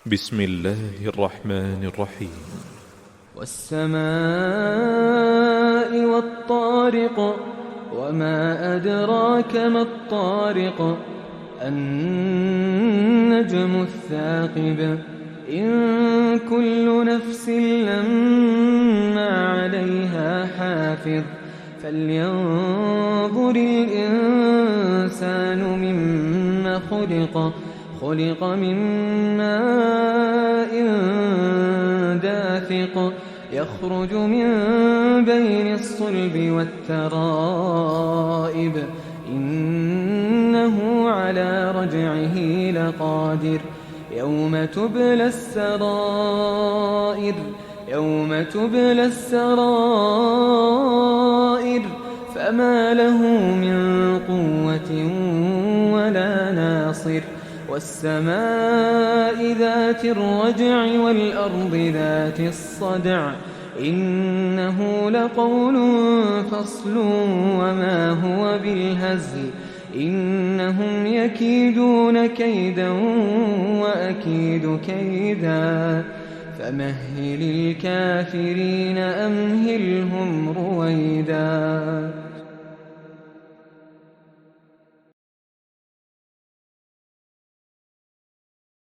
بسم الله الرحمن الرحيم. والسماء والطارق وما أدراك ما الطارق النجم الثاقب إن كل نفس لما عليها حافظ فلينظر الإنسان مما خلق من ماء دافق يخرج من بين الصلب والترائب إنه على رجعه لقادر يوم تبلى السرائر فما له من قوة ولا ناصر والسماء ذات الرجع والأرض ذات الصدع إنه لقول فصل وما هو بالهزل إنهم يكيدون كيدا وأكيد كيدا فمهل الكافرين أمهلهم رويدا.